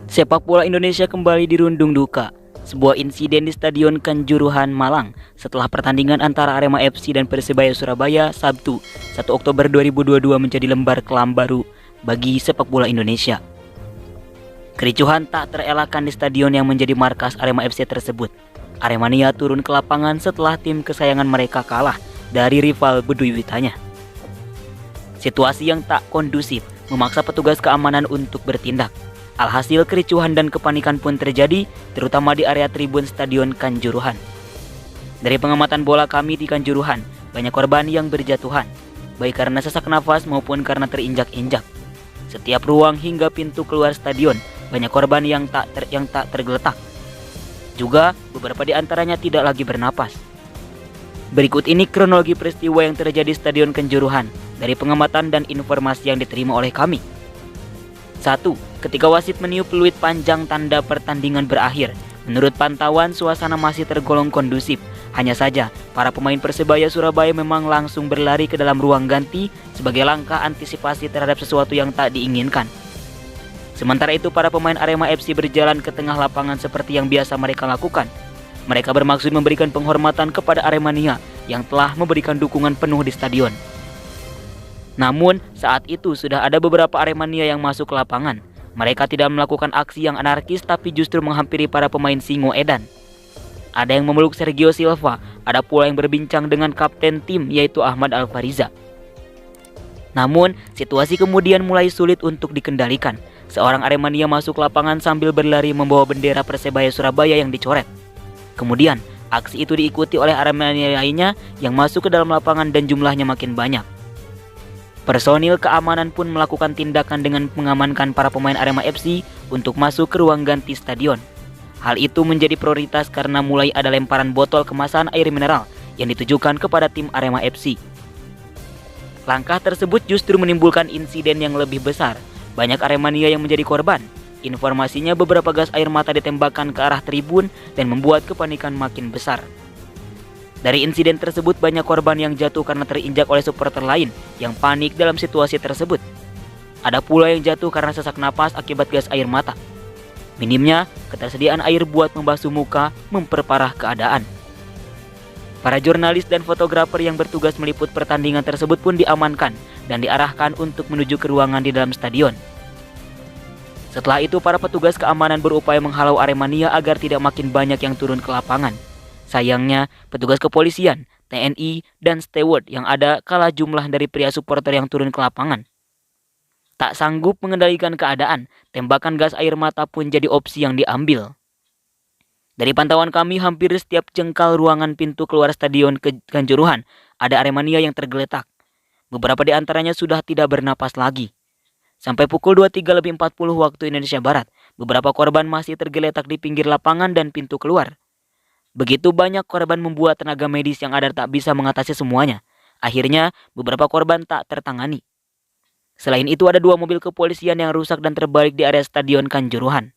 Sepak bola Indonesia kembali dirundung duka. Sebuah insiden di Stadion Kanjuruhan, Malang setelah pertandingan antara Arema FC dan Persebaya Surabaya Sabtu 1 Oktober 2022 menjadi lembar kelam baru bagi sepak bola Indonesia. Kericuhan tak terelakkan di stadion yang menjadi markas Arema FC tersebut. Aremania turun ke lapangan setelah tim kesayangan mereka kalah dari rival bebuyutannya. Situasi yang tak kondusif memaksa petugas keamanan untuk bertindak. Alhasil kericuhan dan kepanikan pun terjadi, terutama di area tribun Stadion Kanjuruhan. Dari pengamatan bola kami di Kanjuruhan, banyak korban yang berjatuhan, baik karena sesak nafas maupun karena terinjak-injak. Setiap ruang hingga pintu keluar stadion, banyak korban yang tak tergeletak. Juga beberapa di antaranya tidak lagi bernapas. Berikut ini kronologi peristiwa yang terjadi di Stadion Kanjuruhan dari pengamatan dan informasi yang diterima oleh kami. 1. Ketika wasit meniup peluit panjang tanda pertandingan berakhir, menurut pantauan suasana masih tergolong kondusif. Hanya saja, para pemain Persebaya Surabaya memang langsung berlari ke dalam ruang ganti sebagai langkah antisipasi terhadap sesuatu yang tak diinginkan. Sementara itu, para pemain Arema FC berjalan ke tengah lapangan seperti yang biasa mereka lakukan. Mereka bermaksud memberikan penghormatan kepada Aremania yang telah memberikan dukungan penuh di stadion. Namun, saat itu sudah ada beberapa Aremania yang masuk ke lapangan. Mereka tidak melakukan aksi yang anarkis tapi justru menghampiri para pemain Singo Edan. Ada yang memeluk Sergio Silva, ada pula yang berbincang dengan kapten tim yaitu Ahmad Alfariza. Namun, situasi kemudian mulai sulit untuk dikendalikan. Seorang Aremania masuk lapangan sambil berlari membawa bendera Persebaya Surabaya yang dicoret. Kemudian, aksi itu diikuti oleh Aremania lainnya yang masuk ke dalam lapangan dan jumlahnya makin banyak. Personil keamanan pun melakukan tindakan dengan mengamankan para pemain Arema FC untuk masuk ke ruang ganti stadion. Hal itu menjadi prioritas karena mulai ada lemparan botol kemasan air mineral yang ditujukan kepada tim Arema FC. Langkah tersebut justru menimbulkan insiden yang lebih besar. Banyak Aremania yang menjadi korban. Informasinya beberapa gas air mata ditembakkan ke arah tribun dan membuat kepanikan makin besar. Dari insiden tersebut banyak korban yang jatuh karena terinjak oleh supporter lain yang panik dalam situasi tersebut. Ada pula yang jatuh karena sesak napas akibat gas air mata. Minimnya ketersediaan air buat membasuh muka memperparah keadaan. Para jurnalis dan fotografer yang bertugas meliput pertandingan tersebut pun diamankan dan diarahkan untuk menuju ke ruangan di dalam stadion. Setelah itu para petugas keamanan berupaya menghalau Aremania agar tidak makin banyak yang turun ke lapangan. Sayangnya, petugas kepolisian, TNI, dan steward yang ada kalah jumlah dari pria supporter yang turun ke lapangan. Tak sanggup mengendalikan keadaan, tembakan gas air mata pun jadi opsi yang diambil. Dari pantauan kami, hampir setiap jengkal ruangan pintu keluar stadion Kanjuruhan ada Aremania yang tergeletak. Beberapa di antaranya sudah tidak bernapas lagi. Sampai pukul 23.40 waktu Indonesia Barat, beberapa korban masih tergeletak di pinggir lapangan dan pintu keluar. Begitu banyak korban membuat tenaga medis yang ada tak bisa mengatasi semuanya. Akhirnya, beberapa korban tak tertangani. Selain itu ada 2 mobil kepolisian yang rusak dan terbalik di area Stadion Kanjuruhan.